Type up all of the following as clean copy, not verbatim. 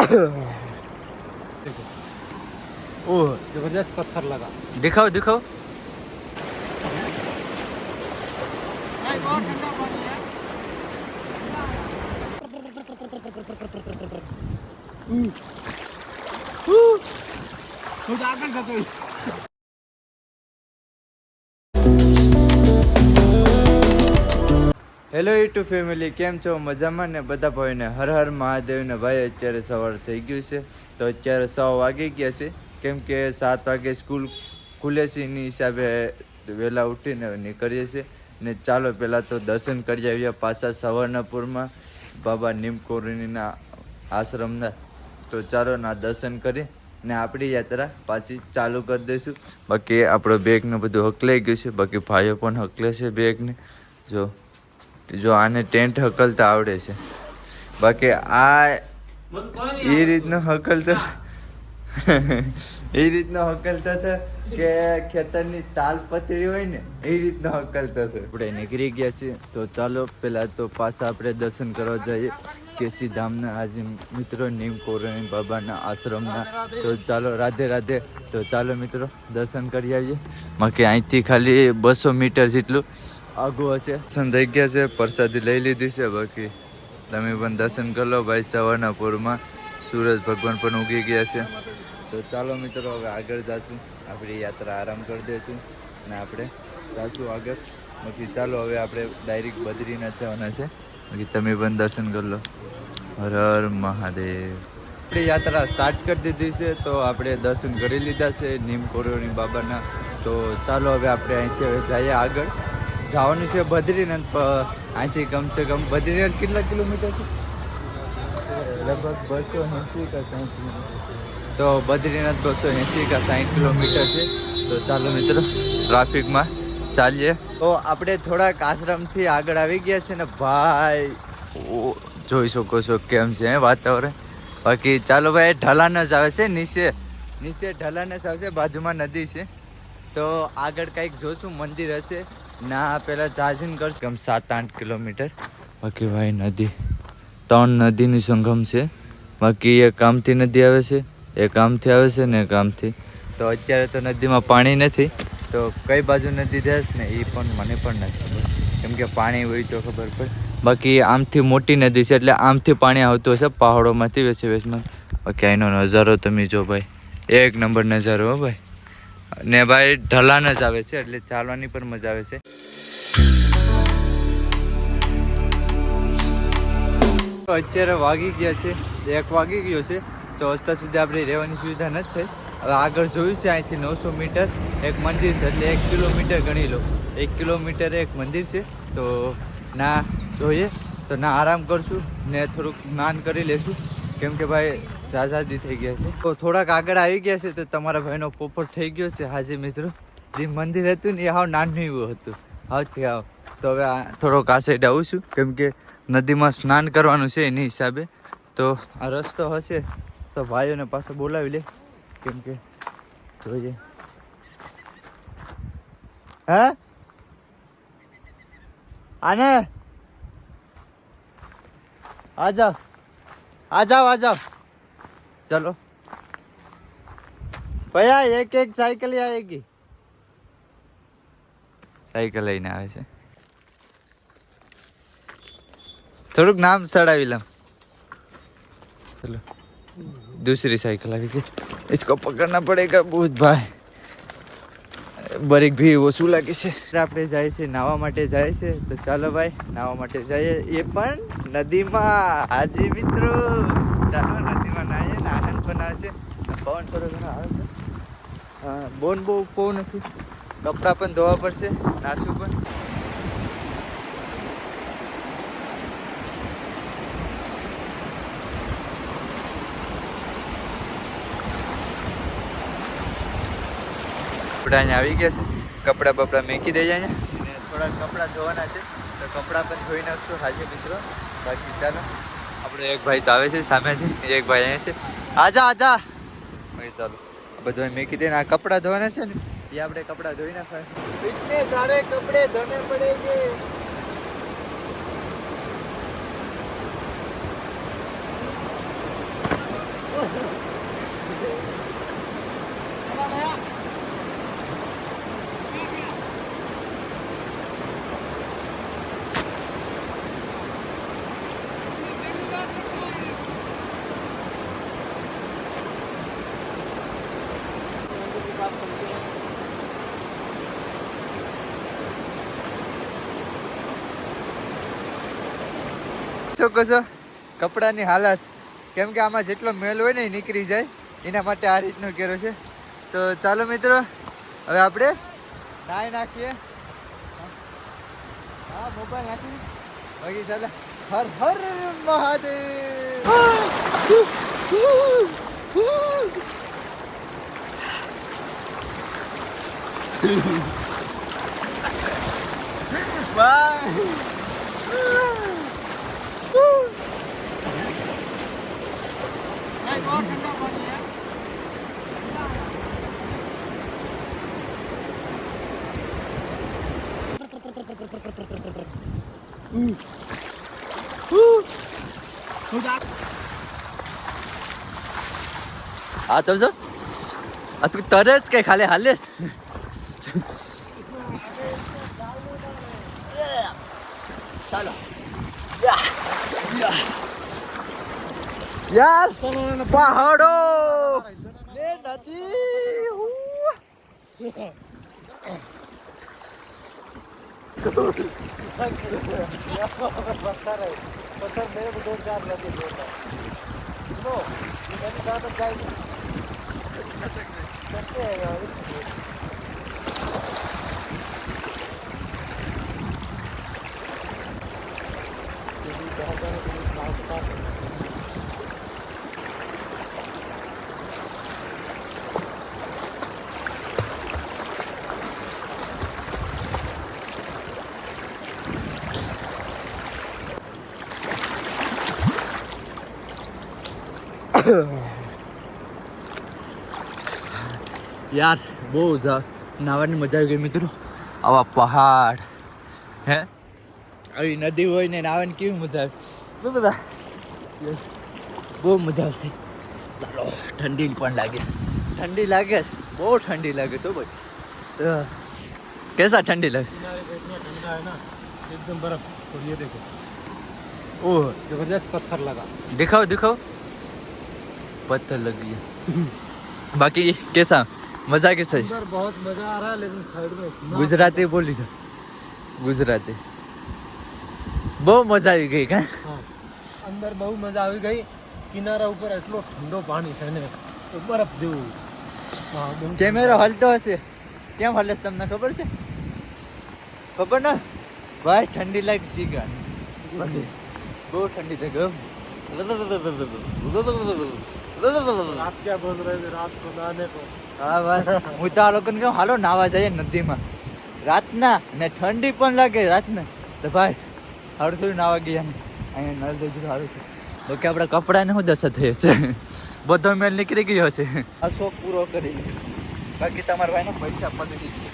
देखो, ओह जबरदस्त पत्थर लगा। दिखाओ दिखाओ। बहुत ठंडा पानी है। આગળ જતો હેલો યુટ્યુબ ફેમિલી, કેમ છો? મજામાં ને? બધા ભાઈને હર હર મહાદેવ ને ભાઈ. અત્યારે સવાર થઈ ગયું છે તો અત્યારે 6 વાગી ગયા છે, કેમ કે 7 વાગે સ્કૂલ ખુલે છે. એની હિસાબે વહેલા ઉઠીને નીકળીએ છીએ ને. ચાલો પહેલાં તો દર્શન કરી આવીએ પાછા સવારનાપુરમાં બાબા નીમકોરીના આશ્રમના. તો ચાલો ના દર્શન કરી ને આપણી યાત્રા પાછી ચાલુ કરી દઈશું. બાકી આપણો બેગને બધું હકલાઈ ગયું છે, બાકી ભાઈઓ પણ હકલે છે બેગને. જો આને ટેન્ટ હકલતા આવડે છે, બાકી આ એ રીતનો હકલતો એ રીતનો હકલતો છે કે ખેતરની તાલપત્રી હોય ને એ રીતનો હકલતો છે. આપણે નીકળી ગયા છીએ તો ચાલો પહેલાં તો પાછા આપણે દર્શન કરવા જઈએ કેસી ધામના આજે મિત્રો નીમકોરણી બાબાના આશ્રમના. તો ચાલો રાધે રાધે. તો ચાલો મિત્રો દર્શન કરી આવીએ. બાકી અહીંથી ખાલી 200 મીટર જેટલું આગું હશે. દર્શન થઈ ગયા છે, પ્રસાદી લઈ લીધી છે. બાકી તમે પણ દર્શન કરી લો ભાઈ. સવારના પૂરમાં સૂરજ ભગવાન પણ ઉગી ગયા છે. તો ચાલો મિત્રો હવે આગળ જાશું. આપણી યાત્રા આરામ કરી દઈશું અને આપણે જાશું આગળ. બાકી ચાલો હવે આપણે ડાયરેક્ટ બદ્રીનાથ જવાના છે. બાકી તમે પણ દર્શન કરી લો. હર હર મહાદેવ. આપણી યાત્રા સ્ટાર્ટ કરી દીધી છે તો આપણે દર્શન કરી લીધા છે નીમકોરણી બાબાના. તો ચાલો હવે આપણે અહીંથી હવે જઈએ આગળ. જવાનું છે બદ્રીનાથ. અહીંથી કમસે કમ બદ્રીનાથ કેટલા કિલોમીટર છે? લગભગ 280 કે 60 કિલોમીટર. તો બદ્રીનાથ 280 કે 60 કિલોમીટર છે. તો ચાલો મિત્રો ટ્રાફિકમાં ચાલીએ. તો આપણે થોડાક આશ્રમથી આગળ આવી ગયા છે ને ભાઈ. જોઈ શકો છો કેમ છે વાતાવરણ. બાકી ચાલો ભાઈ, ઢલાન જ આવે છે નીચે ઢલાન જ આવશે. બાજુમાં નદી છે તો આગળ કંઈક જોશું, મંદિર હશે ના. પેલા ચાર્જિંગ કરશે કમ 7-8 કિલોમીટર. બાકી ભાઈ નદી, 3 નદીની સંગમ છે. બાકી એક આમથી નદી આવે છે, એક આમથી આવે છે ને એક આમથી. તો અત્યારે તો નદીમાં પાણી નથી, તો કઈ બાજુ નદી જાય ને એ પણ મને પણ નથી ખબર, કેમ કે પાણી હોય તો ખબર પડે. બાકી આમથી મોટી નદી છે એટલે આમથી પાણી આવતું હશે પહાડોમાંથી વેચમાં. બાકી અહીંનો નજારો તમે જો ભાઈ, એક નંબર નજારો હો ભાઈ. ને ભાઈ ઢલાન જ આવે છે એટલે ચાલવાની પણ મજા આવે છે. અત્યારે વાગી ગયા છે 1 વાગી ગયો છે. તો રસ્તા સુધી આપણે રહેવાની સુવિધા નથી થઈ. હવે આગળ જોયું છે અહીંથી 900 મીટર એક મંદિર છે, એટલે 1 કિલોમીટર ગણી લો. 1 કિલોમીટર એક મંદિર છે. તો ના જોઈએ તો ના આરામ કરશું ને થોડુંક સ્નાન કરી લેશું, કેમ કે ભાઈ ઝાઝાદી થઈ ગયા છે. તો થોડાક આગળ આવી ગયા છે તો તમારા ભાઈનો પોપટ થઈ ગયો છે. હાજી મિત્રો, જે મંદિર હતું ને એ હાવ નાનું એવું હતું, હાવથી હાવ. તો હવે થોડોક આ સાઈડ આવું છું, કેમ કે નદીમાં સ્નાન કરવાનું છે એની હિસાબે. તો આ રસ્તો હશે તો ભાઈઓને પાછો બોલાવી લે, કેમ કે જોઈએ. હે આને आ जाओ आ जाओ आ जाओ. चलो भैया एक एक साइकिल आएगी. साइकिल લઈને આવે છે. થોડુંક નામ ચડાવી લઉં. चलो दूसरी साइकिल આવી ગઈ. इसको पकड़ना पड़ेगा बहुत भाई. બરેક ભી ઓછું લાગે છે. આપણે જાય છે નાહવા માટે જાય છે. તો ચાલો ભાઈ નાહવા માટે જઈએ, એ પણ નદીમાં. હાજી મિત્રો ચાલો નદીમાં નાહીએ ને આનંદ પણ આવશે. પવન થોડો ઘણો આવે છે. હા, બોન બહુ પવન નથી. કપડાં પણ ધોવા પડશે, નાસું પણ. અહીંયા આવી ગયા છે. કપડાં બપડા મેકી દઈએ અહીંયા, અને થોડા કપડાં ધોવાના છે તો કપડાં પણ ધોઈ નાખશું. હાજી મિત્રો. બાકી ચાલો આપણે એક ભાઈ તો આવે છે સામેથી, એક ભાઈ અહીંયા છે. આજા આજા ભાઈ. ચાલો બધું મેકી દઈને આ કપડાં ધોવાના છે ને એ આપણે કપડાં ધોઈ નાખવા. ઇતને સારે કપડે ધોને પડેંગે. શકો છો કપડાની હાલત, કેમ કે આમાં જેટલો મેલ હોય ને એ નીકળી જાય, એના માટે આ રીતનો કર્યો છે. તો ચાલો મિત્રો હવે આપણે નાઈ નાખીએ. હા મોબાઈલ નાખી બાકી ચાલે. હર હર મહાદેવ. બાય. भाई बहुत ठंडा पानी है. હા તો જો આ તું તરે જ કે ખાલી હાલે ચાલો યાર પહાડો ને નદી. पत्थर मेरे को 2-4 लगे देता नो मैंने कहा था गाइस कैसे है यार. યાર બહુ નાવાની મજા આવી ગઈ મિત્રો. આવા પહાડ હે આવી નદી હોય ને નાવાની કેવી મજા આવે બધા. બહુ મજા આવશે. ચાલો ઠંડી પણ લાગે, ઠંડી લાગે બહુ ઠંડી લાગે છો ભાઈ. कैसा ठंडी लगे? इतना ठंडा है ना एकदम बर्फ. और ये देखो ओह जबरदस्त पत्थर लगा. दिखाओ दिखाओ पत्थर लग गया. बाकी कैसा मजा कैसा है? अंदर बहुत मजा आ रहा है लेकिन साइड में गुजराती बोली था. गुजराती બહુ મજા આવી ગઈ કા? हाँ अंदर બહુ મજા આવી ગઈ. કિનારા ઉપર એટલો ઠંડો પાણી છે ને બરફ જેવું. હા કેમેરો હલતો હશે કેમ હલે છે તમને ખબર છે? ખબર ના ભાઈ ઠંડી લાગી સી ગા બહુ ઠંડી છે ગમ. आप क्या बोल रहे थे रात को नहाने को? હા બસ હું તો આ લોકોને કહું હાલો નાવા જઈએ નદીમાં રાતના ને ઠંડી પણ લાગે રાતના. તો ભાઈ હારું થોડું નાવા ગયા અહીંયા નળ જઈ સારું છે. તો કે આપણા કપડાને શું દશા થઈ હશે, બધો મેલ નીકળી ગયો હશે. આ શોખ પૂરો કરી બાકી તમારા ભાઈને પૈસા પડી દીધી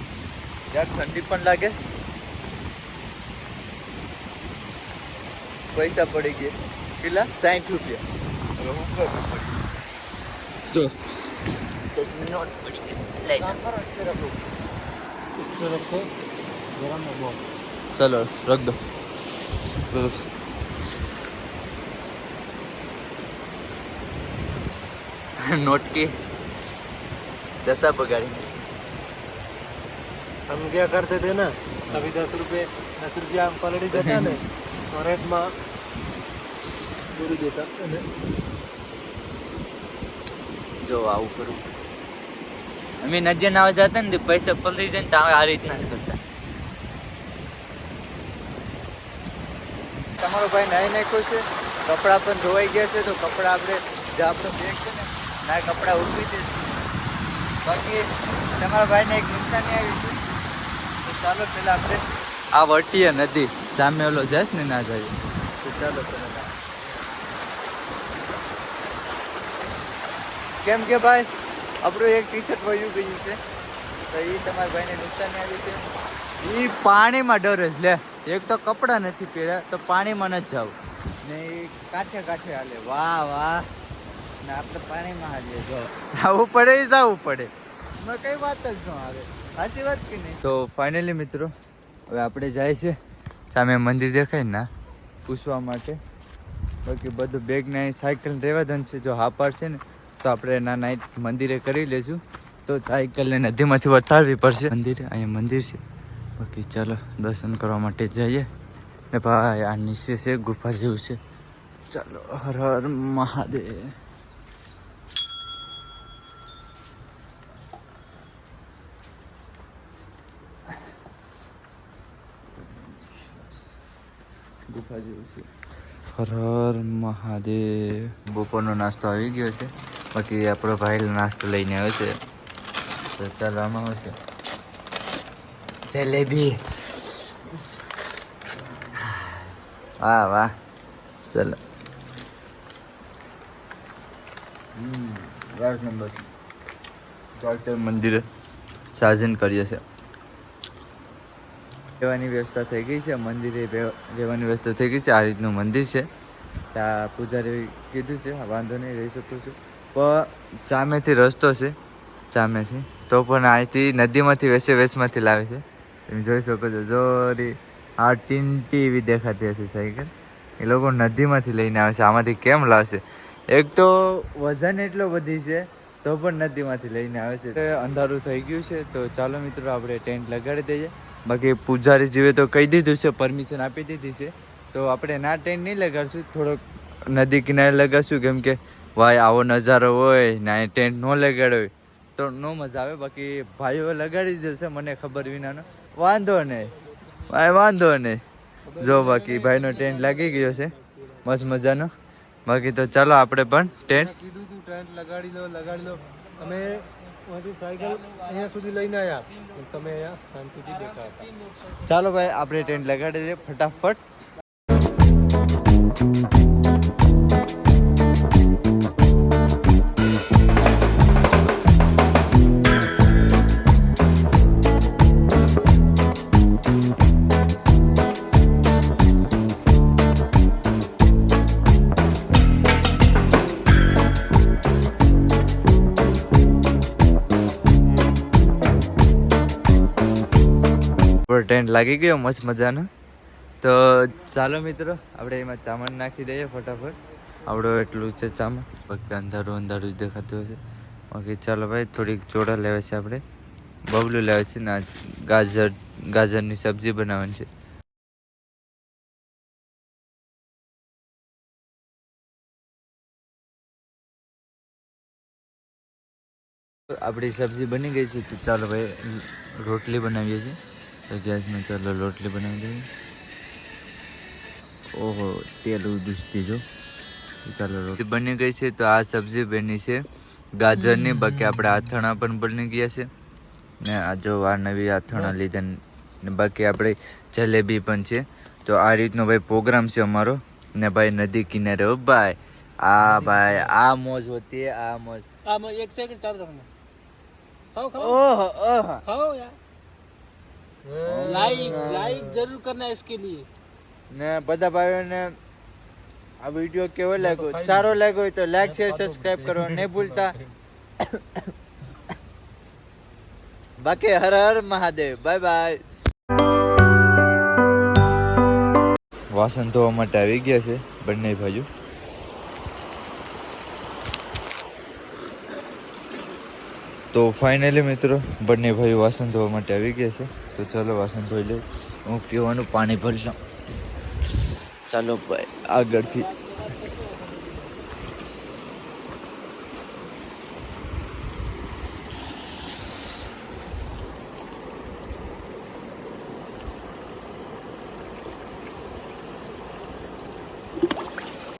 યાર. ઠંડી પણ લાગે, પૈસા પડી ગયા કેટલા 60 રૂપિયા. હવે હું કરું જો 10 ની નોટ પડી ગઈ લઈ લો. इस पे रखो गरम है बहुत. चलो रख दो. नोट की दशा बगाड़ी. हम क्या करते थे ना कभी 10 रुपया हम पलड़ी देता ने और एक में पूरी देता. જો આવું કરું અમે નદી નાવા જતા ને પૈસા પલળી જાય ને તો આ રીતના જ કરતા. તમારો ભાઈ નાઈ નાખ્યો છે, કપડાં પણ ધોવાઈ ગયા છે. તો કપડાં આપણે જે આપણો બેગ છે ને ના કપડાં ઉઠવી છે. બાકી તમારા ભાઈને એક નુકસાની આવી છે. તો ચાલો પેલા આપણે આ વટીએ નદી સામે ઓલો જશ ને ના જાય. તો ચાલો પેલા કેમ કે ભાઈ આપણું એક ટી શર્ટ વયું ગયું છે તો એ તમારા ભાઈને નુકસાની આવી છે. એ પાણીમાં ડરે છે લે. એક તો કપડાં નથી પહેર્યા તો પાણીમાં નથી જાવ ને એ કાંઠે કાંઠે હાલે. વાહ વાહ ને આપણે પાણીમાં હાલીએ જો આવવું પડે એ જવું પડે એમાં કઈ વાત જ ન આવે. સાચી વાત કે નહીં? તો ફાઇનલી મિત્રો હવે આપણે જાય છે સામે મંદિર દેખાય ના પૂછવા માટે. બાકી બધું બેગ ને સાયકલ રહેવા દન છે. જો હા પાડશે ને તો આપણે ના નાઈટ મંદિરે કરી લેશું. તો સાયકલને નદીમાંથી વટાડવી પડશે મંદિરે. અહીંયા મંદિર છે. બાકી ચાલો દર્શન કરવા માટે જઈએ ને ભાઈ આ નીચે છે ગુફા જેવું છે ચાલો હર હર મહાદેવ. ગુફા જેવું છે. હર હર મહાદેવ. બપોરનો નાસ્તો આવી ગયો છે, બાકી આપણો ભાઈ નાસ્તો લઈને આવ્યો છે. તો ચાલો આમાં આવશે જલેબી. વાહ વાહ. ચાલો બસ ડોક્ટર મંદિરે સાજન કરીએ છે. રહેવાની વ્યવસ્થા થઈ ગઈ છે, મંદિરે રહેવાની વ્યવસ્થા થઈ ગઈ છે. આ રીતનું મંદિર છે. ત્યાં પૂજારી કીધું છે વાંધો નહીં રહી શકું છું, પણ સામેથી રસ્તો છે સામેથી, તો પણ અહીંથી નદીમાંથી વેસમાંથી લાવે છે. તમે જોઈ શકો છો. જો આ ટીન્ટી એવી દેખાતી હશે સાયકલ, એ લોકો નદીમાંથી લઈને આવે છે. આમાંથી કેમ લાવશે? એક તો વજન એટલો બધી છે તો પણ નદીમાંથી લઈને આવે છે. અંધારું થઈ ગયું છે, તો ચાલો મિત્રો આપણે ટેન્ટ લગાડી દઈએ. બાકી પૂજારી જીવે તો કહી દીધું છે, પરમિશન આપી દીધી છે, તો આપણે ના ટેન્ટ નહીં લગાડશું, થોડોક નદી કિનારે લગાડશું. કેમ કે ભાઈ આવો નજારો હોય ને અહીં ટેન્ટ ન લગાડ્યો હોય તો ન મજા આવે. બાકી ભાઈઓ લગાડી દેશે મને ખબર વિનાનો, વાંધો નહીં ભાઈ, વાંધો નહીં. જો બાકી ભાઈનો ટેન્ટ લાગી ગયો છે મસ્ત મજાનો. બાકી તો ચાલો આપણે પણ ટેન્ટ કીધું તું ટેન્ટ લગાડી લો. અમે અહીંથી સાયકલ અહીંયા સુધી લઈને આવ્યા, તમે અહીંયા શાંતિથી બેઠા હતા. ચાલો ભાઈ આપણે ટેન્ટ લગાડી દઈએ ફટાફટ. ટેન્ટ લાગી ગયો મસ્ત મજાનો. તો ચાલો મિત્રો આપણે એમાં ચામડ નાખી દઈએ ફટાફટ. આવડો એટલું છે ચામડ, બાકી અંધારું જ દેખાતું હશે. બાકી ચાલો ભાઈ થોડીક ચોળા લેવા છે આપણે, બબલું લેવા છે ને ગાજરની સબ્જી બનાવવાની છે. આપણી સબ્જી બની ગઈ છે, તો ચાલો ભાઈ રોટલી બનાવીએ છીએ. તો ગેસમાં ચાલો રોટલી બનાવી દઈએ. ઓહો તેલ ઉડુસતી જો. ચાલો રોટલી બની ગઈ છે. તો આ સબ્જી બની છે ગાજરની. બાકી આપણે આથણા પણ બની ગયા છે ને આ જો આ નવી આથણા લીધા ને બાકી આપણે જલેબી પણ છે. તો આ રીતનો ભાઈ પ્રોગ્રામ છે અમારો ને ભાઈ નદી કિનારે. ઓ ભાઈ આ મોજ હોતી હે, આ મોજ. एक सेकंड चालू रखना. ओह ओह खाओ यार. लाइक जरूर करना इसके लिए. ને બધા ભાઈઓને આ વિડીયો કેવો લાગ્યો, સારો લાગ્યો હોય તો લાઈક શેર સબસ્ક્રાઇબ કરવા નહીં ભૂલતા. બાકી હર હર મહાદેવ. Bye bye. વાસણ ધોવા માટે આવી ગયા છે બંને ભાઈઓ. તો ફાઇનલી મિત્રો બંને ભાઈઓ વાસણ ધોવા માટે આવી ગયા છે. તો ચાલો વાસણ ધોઈ લે. હું પીવાનું પાણી ભરી લઉં. ચાલો ભાઈ આગળથી